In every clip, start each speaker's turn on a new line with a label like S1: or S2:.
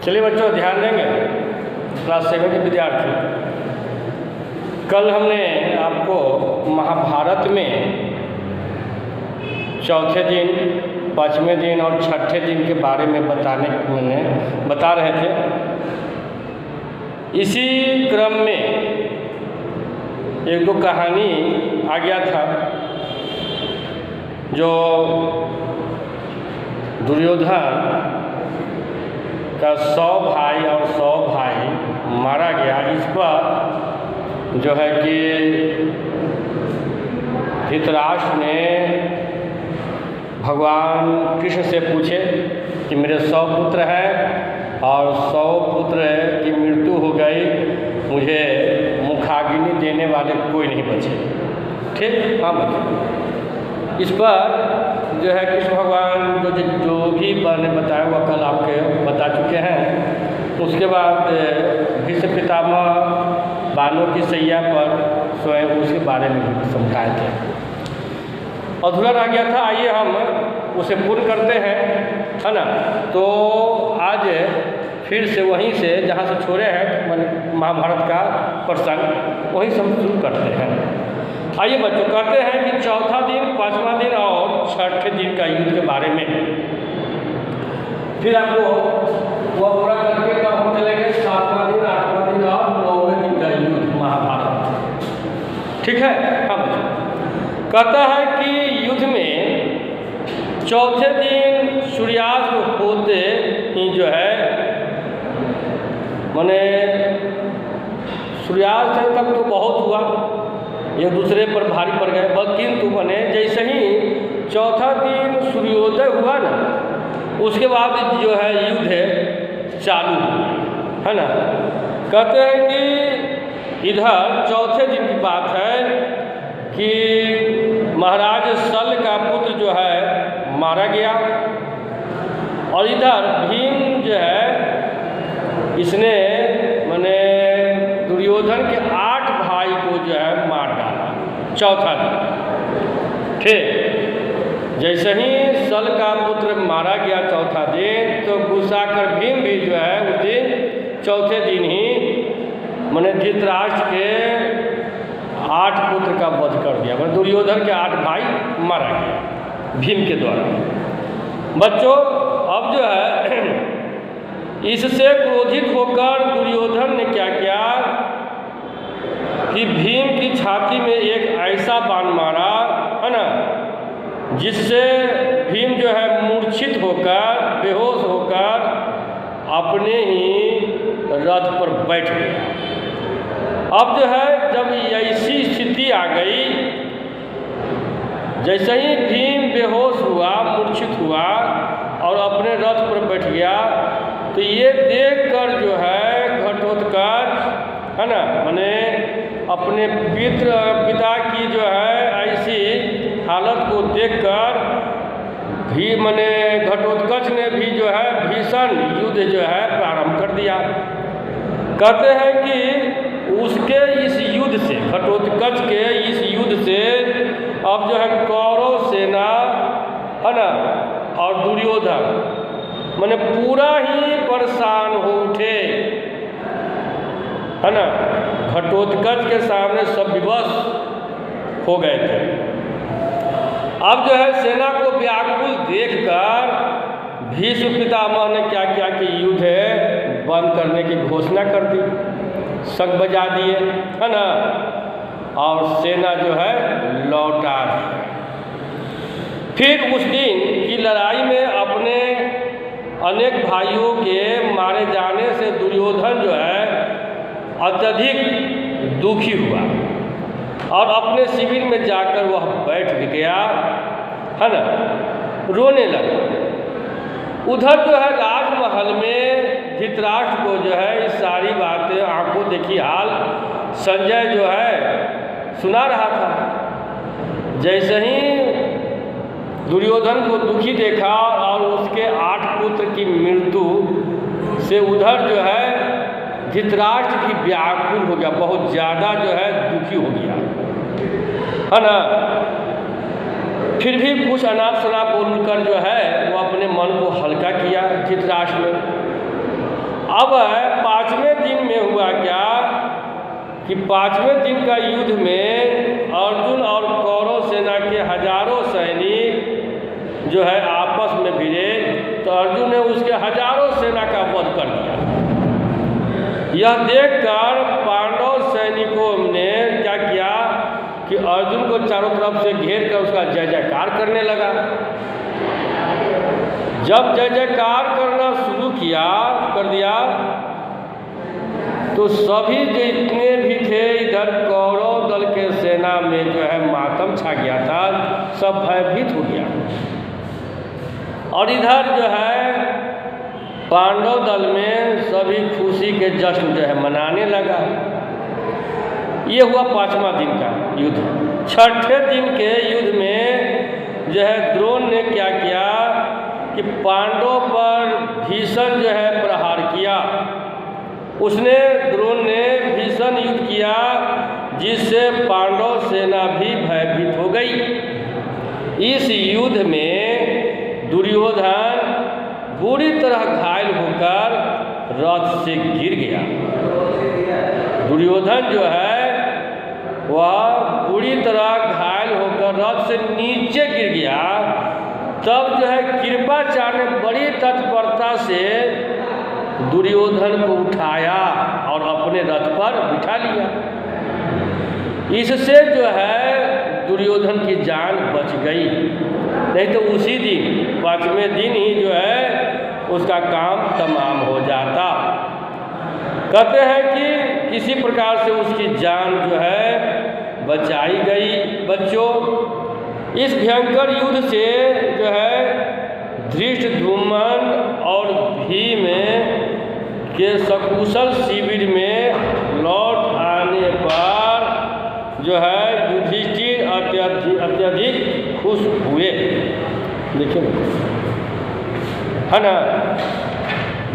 S1: चलिए बच्चों ध्यान देंगे, क्लास 7 के विद्यार्थी। कल हमने आपको महाभारत में चौथे दिन, पाँचवें दिन और छठे दिन के बारे में बता रहे थे। इसी क्रम में एक दो कहानी आ गया था जो दुर्योधन का 100 भाई और 100 भाई मारा गया। इस पर जो है कि धृतराष्ट्र ने भगवान कृष्ण से पूछे कि मेरे 100 पुत्र हैं और 100 पुत्र की मृत्यु हो गई, मुझे मुखाग्नि देने वाले कोई नहीं बचे। ठीक, हाँ बचे। इस पर जो है कृष्ण भगवान जो भी मैंने बताया वह कल आपके बता चुके हैं। उसके बाद भीष्म पितामह बाणों की सैया पर स्वयं उसके बारे में भी समझाए थे। अधूरा रह गया था, आइए हम उसे पूर्ण करते हैं, है ना। तो आज फिर से वहीं से जहाँ से छोड़े हैं महाभारत का प्रसंग वहीं से हम शुरू करते हैं। आइए बच्चों, कहते हैं कि चौथा दिन, पाँचवां दिन और छठे दिन का युद्ध के बारे में फिर आपको वह पूरा करके कब हम चलेंगे, 7वां दिन, 8वां दिन और 9वें दिन का युद्ध महाभारत। ठीक है, हाँ बच्चों। कहता है कि युद्ध में चौथे दिन सूर्यास्त होते ही जो है माने सूर्यास्त तक तो बहुत हुआ, एक दूसरे पर भारी पड़ गए, किंतु बने जैसे ही चौथा दिन सूर्योदय हुआ ना, उसके बाद जो है युद्ध चालू हुआ, है ना। कहते हैं कि इधर चौथे दिन की बात है कि महाराज सल का पुत्र जो है मारा गया और इधर भीम जो है इसने माने दुर्योधन के 8 भाई को जो है मार डाला चौथा दिन। ठीक, जैसे ही सल का पुत्र मारा गया चौथा दिन, तो गुस्सा कर भीम भी जो है उस दिन चौथे दिन ही मैंने धृतराष्ट्र के 8 पुत्र का वध कर दिया। मतलब दुर्योधन के 8 भाई मारा गया भीम के द्वारा। बच्चों अब जो है इससे क्रोधित होकर दुर्योधन ने क्या किया कि भीम की छाती में एक ऐसा बाण मारा, है ना, जिससे भीम जो है मूर्छित होकर, बेहोश होकर अपने ही रथ पर बैठ गया। अब जो है जब ऐसी स्थिति आ गई, जैसे ही भीम बेहोश हुआ, मूर्छित हुआ और अपने रथ पर बैठ गया, तो ये देखकर जो है घटोत्कच, है ना, माने अपने पिता की जो है ऐसी हालत को देखकर भी माने घटोत्कच ने भी जो है भीषण युद्ध जो है प्रारंभ कर दिया। कहते हैं कि उसके इस युद्ध से, घटोत्कच के इस युद्ध से अब जो है कौरव सेना, है ना, और दुर्योधन माने पूरा ही परेशान हो उठे, है ना। घटोत्कच के सामने सब विवश हो गए थे। अब जो है सेना को व्याकुल देखकर भीष्म पितामह ने क्या किया कि युद्ध बंद करने की घोषणा कर दी, शंख बजा दिए, है ना, और सेना जो है लौटा दी। फिर उस दिन की लड़ाई में अपने अनेक भाइयों के मारे जाने से दुर्योधन जो है अत्यधिक दुखी हुआ और अपने शिविर में जाकर वह बैठ गया, है ना, रोने लगा। उधर जो है राजमहल में धृतराष्ट्र को जो है ये सारी बातें आंखों देखी हाल संजय जो है सुना रहा था। जैसे ही दुर्योधन को दुखी देखा और उसके 8 पुत्र की मृत्यु से उधर जो है धृतराष्ट्र भी व्याकुल हो गया, बहुत ज़्यादा जो है दुखी हो गया, है ना। फिर भी कुछ अनाप शनाप बोलकर जो है वो अपने मन को हल्का किया धृतराष्ट्र ने। अब 5वें दिन में हुआ क्या कि 5वें दिन का युद्ध में अर्जुन और कौरव सेना के हजारों सैनिक जो है आपस में भिड़े, तो अर्जुन ने उसके हजारों सेना का वध कर दिया। यह देखकर पांडव सैनिकों ने क्या किया कि अर्जुन को चारों तरफ से घेर कर उसका जय जयकार करने लगा। जब जय जयकार करना शुरू कर दिया तो सभी जितने भी थे इधर कौरव दल के सेना में जो है मातम छा गया था, सब भयभीत हो गया। और इधर जो है पांडव दल में सभी खुशी के जश्न जो है मनाने लगा। ये हुआ 5वां दिन का युद्ध। 6ठे दिन के युद्ध में जो है द्रोण ने क्या किया कि पांडवों पर भीषण जो है प्रहार किया। द्रोण ने भीषण युद्ध किया जिससे पांडव सेना भी भयभीत हो गई। इस युद्ध में दुर्योधन बुरी तरह घायल होकर रथ से गिर गया। दुर्योधन जो है वह बुरी तरह घायल होकर रथ से नीचे गिर गया। तब जो है कृपाचार्य ने बड़ी तत्परता से दुर्योधन को उठाया और अपने रथ पर बिठा लिया। इससे जो है दुर्योधन की जान बच गई, नहीं तो उसी दिन 5वें दिन ही जो है उसका काम तमाम हो जाता। कहते हैं कि किसी प्रकार से उसकी जान जो है बचाई गई। बच्चों, इस भयंकर युद्ध से जो है धृष्टद्युम्न और भीम के सकुशल शिविर में लौट आने पर जो है युधिष्ठिर अत्यधिक खुश हुए। देखिए है ना,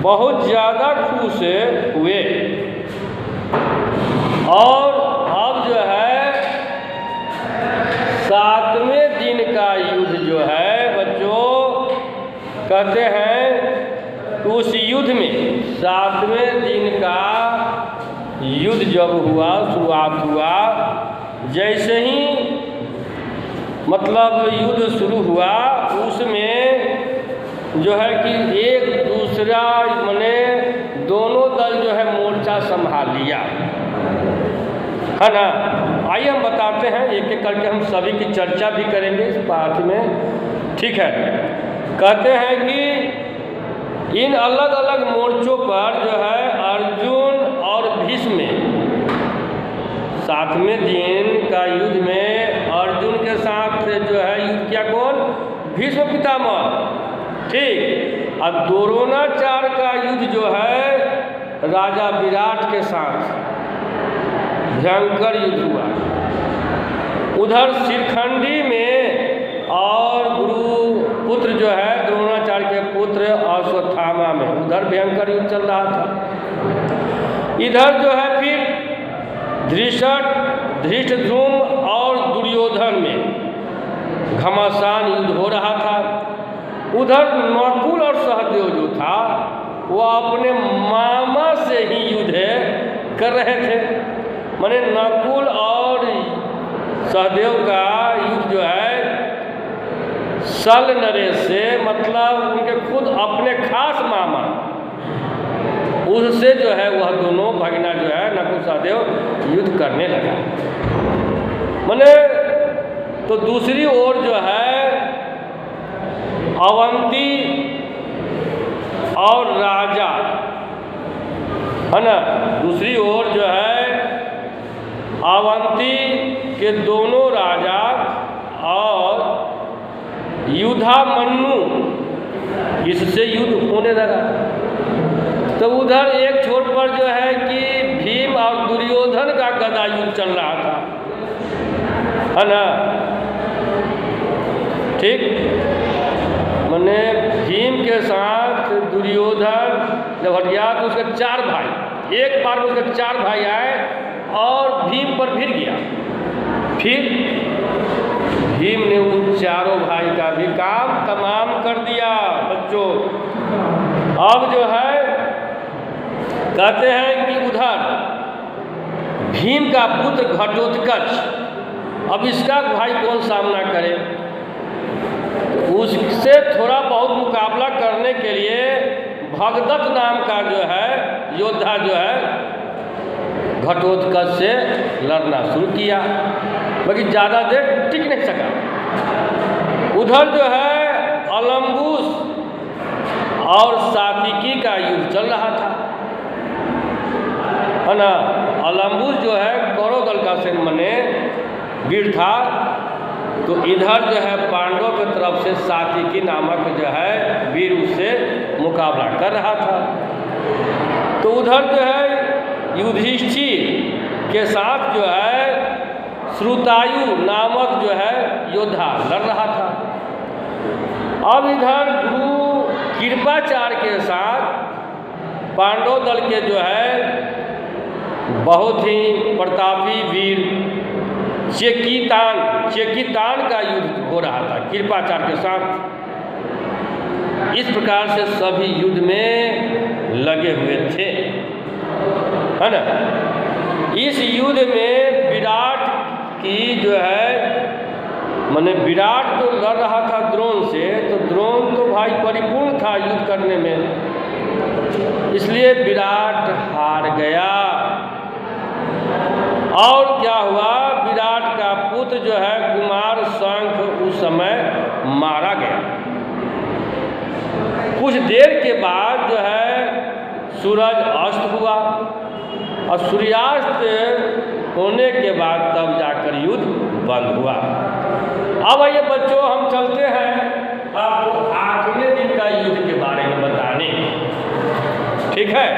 S1: बहुत ज़्यादा खुश हुए। और अब जो है 7वें दिन का युद्ध जो है बच्चों, कहते हैं उस युद्ध में 7वें दिन का युद्ध जब हुआ, शुरुआत हुआ, जैसे ही मतलब युद्ध शुरू हुआ उसमें जो है कि एक दूसरा माने दोनों दल जो है मोर्चा संभाल लिया, है ना। आइए हम बताते हैं एक एक करके, हम सभी की चर्चा भी करेंगे इस बात में, ठीक है। कहते हैं कि इन अलग अलग मोर्चों पर जो है अर्जुन और भीष्म 7वें दिन का युद्ध में अर्जुन के साथ जो है युद्ध किया कौन? भीष्म पितामह, ठीक। और द्रोणाचार्य का युद्ध जो है राजा विराट के साथ भयंकर युद्ध हुआ। उधर शिखंडी में और गुरु पुत्र जो है द्रोणाचार्य के पुत्र अश्वत्थामा में उधर भयंकर युद्ध चल रहा था। इधर जो है फिर धृष्टद्युम्न और दुर्योधन में घमासान युद्ध हो रहा था। उधर नकुल और सहदेव जो था वो अपने मामा से ही युद्ध कर रहे थे। माने नकुल और सहदेव का युद्ध जो है सल नरेश से, मतलब उनके खुद अपने खास मामा, उससे जो है वह दोनों भगना जो है नकुल सहदेव युद्ध करने लगा। माने तो दूसरी ओर जो है अवंती और राजा, है ना, दूसरी ओर जो है अवंती के दोनों राजा और युधामन्यु, इससे युद्ध होने लगा। तो उधर एक छोर पर जो है कि भीम और दुर्योधन का गदा युद्ध चल रहा था, है ना, ठीक। मैंने भीम के साथ दुर्योधन जब हटिया तो उसके 4 भाई, एक बार में उसके 4 भाई आए और भीम पर भिड़ गया। फिर भीम ने उन चारों भाई का भी काम तमाम कर दिया। बच्चों, अब जो है कहते हैं कि उधर भीम का पुत्र घटोत्कच, अब इसका भाई कौन सामना करे, उससे थोड़ा बहुत मुकाबला करने के लिए भगदत्त नाम का जो है योद्धा जो है घटोत्कच से लड़ना शुरू किया, मगर ज़्यादा देर टिक नहीं सका। उधर जो है अलम्बुस और सातिकी का युद्ध चल रहा था, है ना। अलम्बुस जो है कौरव दल का सैन्य वीर था, तो इधर जो है पांडवों की तरफ से सातिकी नामक जो है वीर उससे मुकाबला कर रहा था। तो उधर जो है युधिष्ठिर के साथ जो है श्रुतायु नामक जो है योद्धा लड़ रहा था। अब इधर गुरु कृपाचार्य के साथ पांडव दल के जो है बहुत ही प्रतापी वीर चेकितान का युद्ध हो रहा था कृपाचार्य के साथ। इस प्रकार से सभी युद्ध में लगे हुए थे, है ना। इस युद्ध में विराट की जो है माने विराट जो लड़ रहा था द्रोण से, तो द्रोण तो भाई परिपूर्ण था युद्ध करने में, इसलिए विराट हार गया। और क्या हुआ, विराट का पुत्र जो है कुमार शंख उस समय मारा गया। कुछ देर के बाद जो है सूरज अस्त हुआ, और सूर्यास्त होने के बाद तब जाकर युद्ध बंद हुआ। अब आइए बच्चों हम चलते हैं आपको 8वें दिन का युद्ध के बारे में बताने, ठीक है।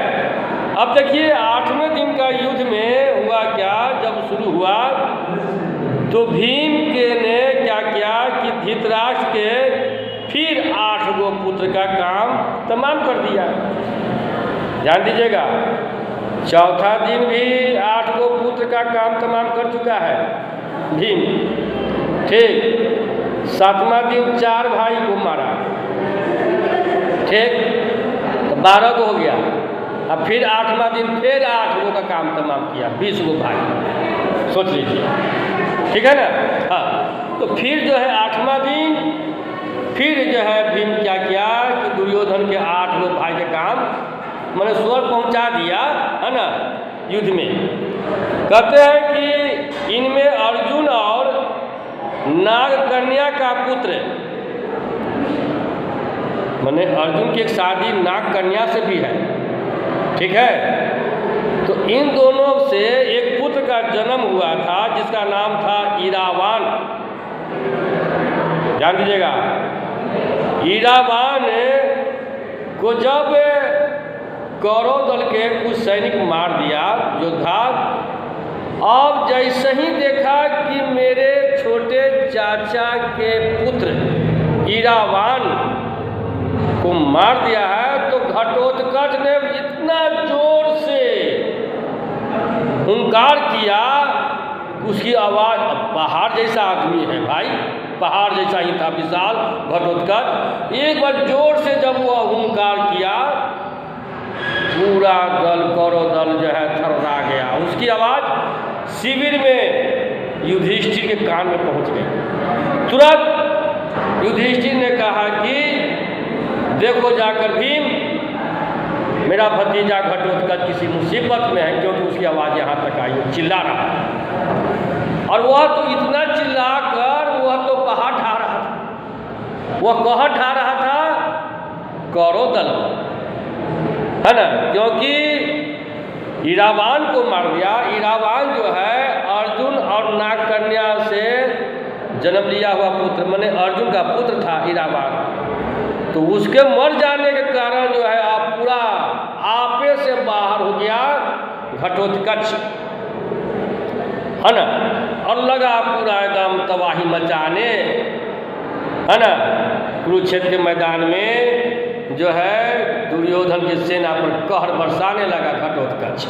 S1: अब देखिए 8वें दिन का युद्ध में हुआ क्या, जब शुरू हुआ तो भीम के ने क्या किया कि धृतराष्ट्र के फिर 8 गो पुत्र का काम तमाम कर दिया। ध्यान दीजिएगा, चौथा दिन भी 8 गो पुत्र का काम तमाम कर चुका है भीम, ठीक। 7वां दिन 4 भाई को मारा, ठीक, तो 12 गो हो गया। अब फिर 8वां दिन फिर 8 गो का काम तमाम किया, 20 गो भाई, सोच लीजिए, ठीक है ना। हाँ, तो फिर जो है 8वां दिन फिर जो है भीम क्या किया कि दुर्योधन के 8 गो भाई के काम मैंने स्वर पहुंचा दिया, है ना, युद्ध में। कहते हैं कि इनमें अर्जुन और नाग कन्या का पुत्र, मैंने अर्जुन की एक शादी नाग कन्या से भी है, ठीक है। तो इन दोनों से एक पुत्र का जन्म हुआ था जिसका नाम था ईरावान। ध्यान दीजिएगा, ईरावान को जब कौरव दल के कुछ सैनिक मार दिया योद्धा, अब जैसे ही देखा कि मेरे छोटे चाचा के पुत्र ईरावान को मार दिया है, तो घटोत्कच ने इतना जोर से हुंकार किया, उसकी आवाज़, पहाड़ जैसा आदमी है भाई, पहाड़ जैसा ही था विशाल घटोत्कच। एक बार जोर से जब वह हुंकार किया, पूरा दल कौरव दल जो है थर्रा गया। उसकी आवाज़ शिविर में युधिष्ठिर के कान में पहुंच गई। तुरंत युधिष्ठिर ने कहा कि देखो जाकर भीम, मेरा भतीजा घटोत्कच किसी मुसीबत में है, क्योंकि उसकी आवाज़ यहाँ तक आई, वो चिल्ला रहा है। और वह तो इतना चिल्ला कर वह तो पहाड़ ढा रहा था, वह कहाँ ढा रहा था, कौरव दल, है ना, क्योंकि ईरावान को मार दिया। ईरावान जो है अर्जुन और नाग कन्या से जन्म लिया हुआ पुत्र, माने अर्जुन का पुत्र था ईरावान, तो उसके मर जाने के कारण जो है आप पूरा आपे से बाहर हो गया घटोत्कच, है ना, और लगा पूरा एकदम तबाही मचाने, है ना। कुरुक्षेत्र के मैदान में जो है दुर्योधन की सेना पर कहर बरसाने लगा घटोत्कच।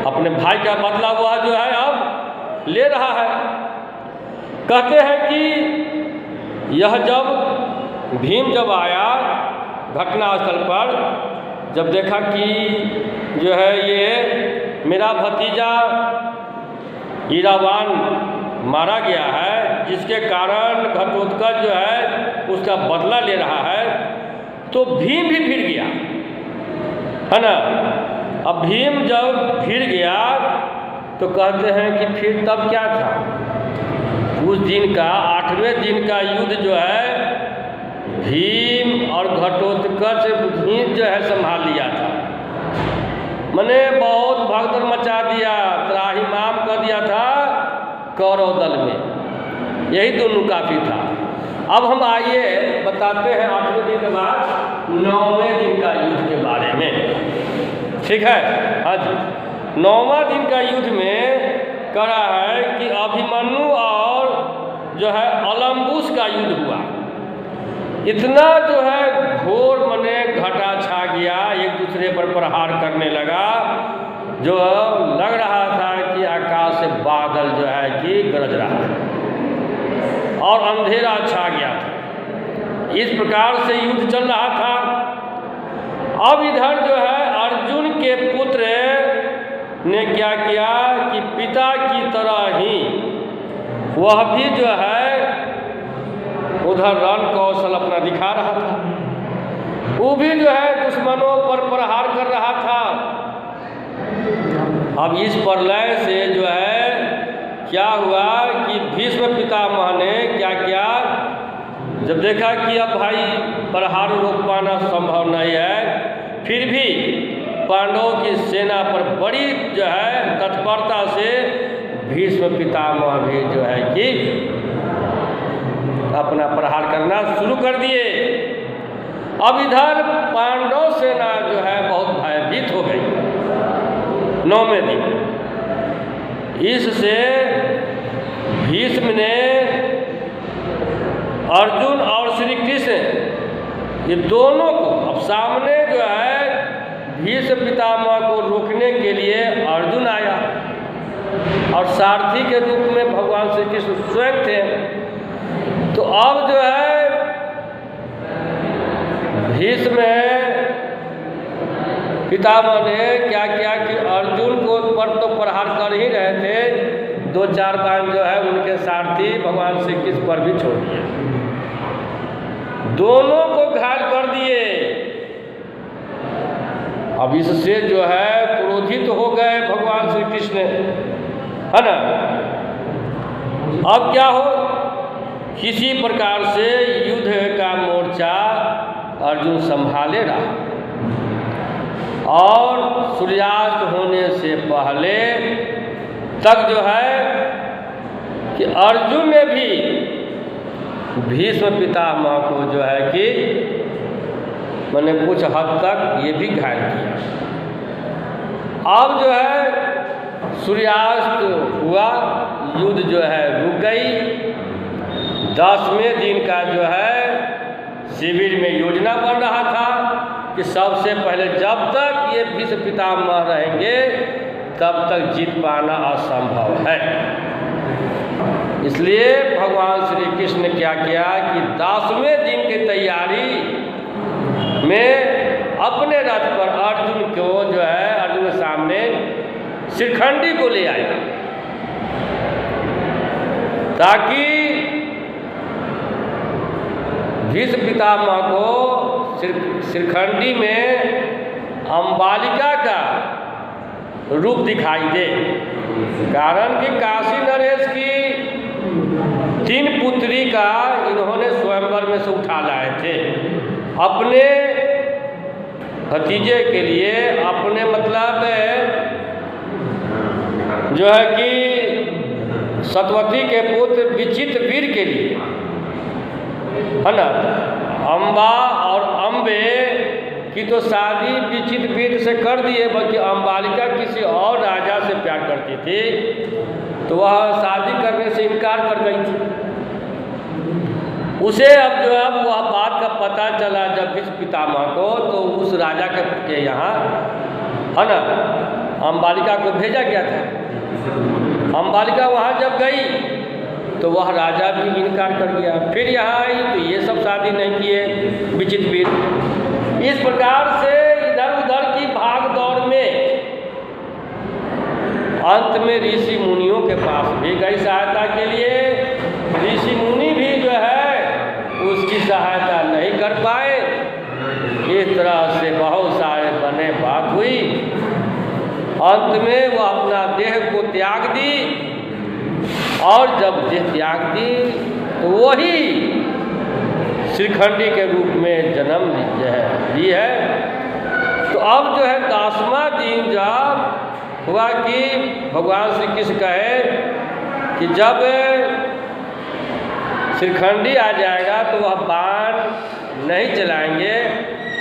S1: अपने भाई का बदला हुआ जो है अब ले रहा है। कहते हैं कि यह जब भीम जब आया घटनास्थल पर, जब देखा कि जो है ये मेरा भतीजा ईरावान मारा गया है, जिसके कारण घटोत्कच जो है उसका बदला ले रहा है, तो भीम भी फिर गया, है ना। अब भीम जब फिर गया तो कहते हैं कि फिर तब क्या था, उस दिन का 8वें दिन का युद्ध जो है भीम और घटोत्कच ही जो है संभाल लिया था। मैंने बहुत भगदड़ मचा दिया, त्राहिमाम कर दिया था कौरव दल में, यही दोनों काफ़ी था। अब हम आइए बताते हैं 8वें दिन के बाद 9वें दिन का युद्ध के बारे में, ठीक है। हाँ जी, 9वां दिन का युद्ध में कहा है कि अभिमन्यु और जो है अलम्बुस का युद्ध हुआ। इतना जो है घोर मने घटा छा गया, एक दूसरे पर प्रहार करने लगा, जो लग रहा था कि आकाश से बादल जो है कि गरज रहा है और अंधेरा छा गया था। इस प्रकार से युद्ध चल रहा था। अब इधर जो है अर्जुन के पुत्र ने क्या किया कि पिता की तरह ही वह भी जो है उधर रण कौशल अपना दिखा रहा था, वो भी जो है दुश्मनों पर प्रहार कर रहा था। अब इस प्रलय से जो है क्या हुआ कि भीष्म पितामह ने क्या किया, जब देखा कि अब भाई प्रहार रोक पाना संभव नहीं है, फिर भी पांडवों की सेना पर बड़ी जो है तत्परता से भीष्म पितामह भी जो है कि अपना प्रहार करना शुरू कर दिए। अब इधर पांडव सेना जो है बहुत भयभीत हो गई 9वें दिन। इससे भीष्म ने अर्जुन और श्री कृष्ण ये दोनों को, अब सामने जो है भीष्म पितामह को रोकने के लिए अर्जुन आया और सारथी के रूप में भगवान श्री कृष्ण स्वयं थे। तो अब जो है भीष्म पितामह ने क्या किया कि अर्जुन को पर तो प्रहार कर ही रहे थे, 2-4 बार जो है उनके सारथी भगवान श्री कृष्ण पर भी छोड़ दिए, दोनों को घायल कर दिए। अब इससे जो है क्रोधित हो गए भगवान श्री कृष्ण, है ना। अब क्या हो, किसी प्रकार से युद्ध का मोर्चा अर्जुन संभाले रहा और सूर्यास्त होने से पहले तक जो है कि अर्जुन ने भी भीष्म पितामह को जो है कि मैंने कुछ हद तक ये भी घायल किया। अब जो है सूर्यास्त हुआ, युद्ध जो है रुक गई। 10वें दिन का जो है शिविर में योजना बन रहा था कि सबसे पहले जब तक ये भीष्म पितामह रहेंगे तब तक जीत पाना असंभव है। इसलिए भगवान श्री कृष्ण ने क्या किया कि 10वें दिन की तैयारी में अपने रथ पर अर्जुन को जो है अर्जुन के सामने शिखंडी को ले आया, ताकि भीष्म पितामह को शिखंडी में अंबालिका का रूप दिखाई दे। कारण कि काशी नरेश की 3 पुत्री का इन्होंने स्वयंवर में से उठा लाए थे अपने भतीजे के लिए, अपने मतलब जो है कि सतवती के पुत्र विचित्र वीर के लिए, है ना। अम्बा और अम्बे की तो शादी विचित्र वीर से कर दिए, बल्कि अंबालिका किसी और राजा से प्यार करती थी तो वह शादी करने से इनकार कर गई थी। उसे अब जो है वह बात का पता चला जब भीष्म पितामह को, तो उस राजा के यहाँ, है ना, अंबालिका को भेजा गया था। अंबालिका वहाँ जब गई तो वह राजा भी इनकार कर गया। फिर यहाँ आई तो ये सब शादी नहीं किए विचित्र वीर। इस प्रकार से इधर बात हुई। अंत में वो अपना देह को त्याग दी, और जब देह त्याग दी तो वही श्रीखंडी के रूप में जन्म ली है। तो अब जो है 10वां दिन जब हुआ कि भगवान श्री कृष्ण कहे कि जब श्रीखंडी आ जाएगा तो वह बाण नहीं चलाएंगे,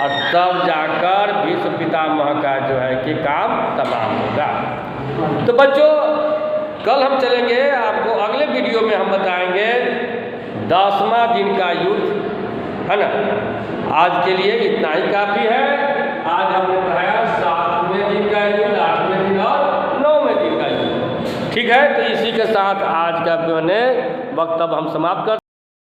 S1: और तब जाकर भीष्म पितामह का जो है कि काम तमाम होगा। तो बच्चों, कल हम चलेंगे, आपको अगले वीडियो में हम बताएंगे 10वां दिन का युद्ध, है ना। आज के लिए इतना ही काफ़ी है। आज हमने पढ़ाया 7वें दिन का युद्ध, 8वें दिन और 9वें दिन का युद्ध। ठीक है, तो इसी के साथ आज का मैंने वक्तव्य हम समाप्त कर